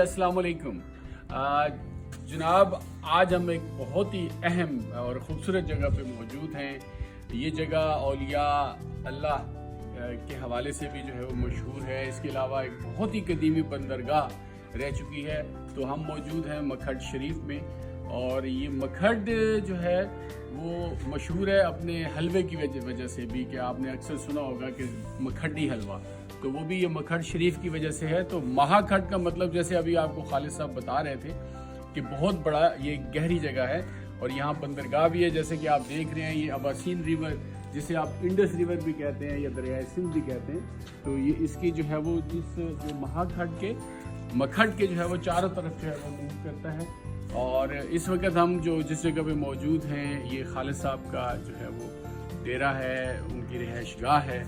अस्सलाम वालेकुम। जनाब, आज हम एक बहुत ही अहम और ख़ूबसूरत जगह पे मौजूद हैं। ये जगह औलिया अल्लाह के हवाले से भी जो है वो मशहूर है। इसके अलावा एक बहुत ही कदीमी बंदरगाह रह चुकी है। तो हम मौजूद हैं मखड शरीफ में, और ये मखड जो है वो मशहूर है अपने हलवे की वजह से भी, कि आपने अक्सर सुना होगा कि मखडी हलवा, तो वो भी ये मखड शरीफ की वजह से है। तो महाखड का मतलब, जैसे अभी आपको खालिद साहब बता रहे थे, कि बहुत बड़ा ये गहरी जगह है और यहाँ बंदरगाह भी है। जैसे कि आप देख रहे हैं, ये अबासीन रिवर, जिसे आप इंडस रिवर भी कहते हैं या दरियाए सिंध भी कहते हैं, तो ये इसकी जो है वो जो महाखड के मखड के जो है वो चारों तरफ जो है वो मूव करता है। और इस वक्त हम जो जिस जगह पे मौजूद हैं, ये खालिद साहब का जो है वो डेरा है, उनकी रिहाइशगाह है।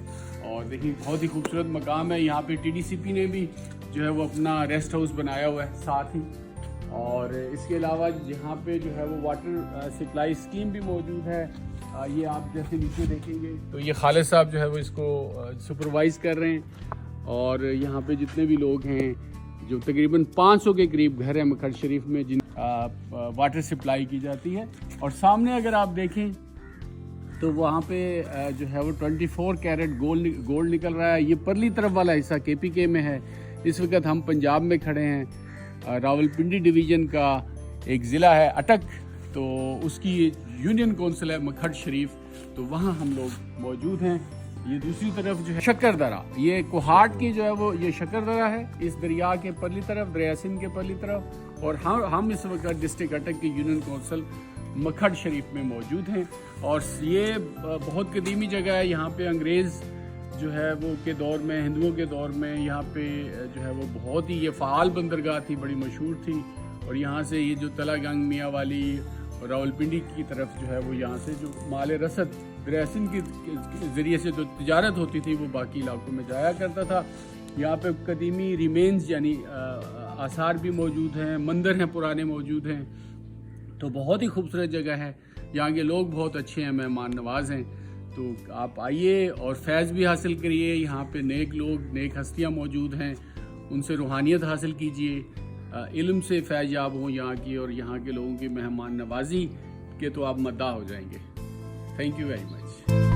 और देखिए बहुत ही खूबसूरत मकाम है। यहाँ पे TDCP ने भी जो है वो अपना रेस्ट हाउस बनाया हुआ है साथ ही। और इसके अलावा यहाँ पे जो है वो वाटर सप्लाई स्कीम भी मौजूद है। ये आप जैसे नीचे देखेंगे तो ये खालिद साहब जो है वो इसको सुपरवाइज़ कर रहे हैं। और यहाँ पे जितने भी लोग हैं, जो तकरीबन 500 के करीब घर है मखड शरीफ में, जिन वाटर सप्लाई की जाती है। और सामने अगर आप देखें तो वहाँ पे जो है वो 24 कैरेट गोल्ड निकल रहा है। ये परली तरफ वाला हिस्सा KPK में है। इस वक्त हम पंजाब में खड़े हैं। रावलपिंडी डिवीज़न का एक ज़िला है अटक, तो उसकी यूनियन कौंसिल है मखड शरीफ, तो वहाँ हम लोग मौजूद हैं। ये दूसरी तरफ जो है शक्कर दरा, ये कोहाट की जो है वो ये शक्कर दरा है, इस दरिया के परली तरफ, दरिया सिंध के परली तरफ। और हम इस वक्त डिस्ट्रिक्ट अटक की यूनियन कौंसिल मखड शरीफ में मौजूद हैं। और ये बहुत कदीमी जगह है। यहाँ पे अंग्रेज़ जो है वो के दौर में, हिंदुओं के दौर में यहाँ पे जो है वो बहुत ही ये फ़ाल बंदरगाह थी, बड़ी मशहूर थी। और यहाँ से ये जो तलागंग मियाँ वाली और रावलपिंडी की तरफ जो है वो यहाँ से जो माल रसद दरिया सिंध के ज़रिए से जो तिजारत होती थी वो बाकी इलाकों में जाया करता था। यहाँ पे कदीमी रिमेन्स यानी आसार भी मौजूद हैं, मंदिर हैं पुराने मौजूद हैं। तो बहुत ही खूबसूरत जगह है। यहाँ के लोग बहुत अच्छे हैं, मेहमान नवाज हैं। तो आप आइए और फैज़ भी हासिल करिए। यहाँ पे नेक लोग, नेक हस्तियाँ मौजूद हैं, उनसे रूहानियत हासिल कीजिए, इल्म से फैज़ याब हों यहाँ की। और यहाँ के लोगों की मेहमान नवाजी के तो आप मद्दा हो जाएंगे। Thank you very much.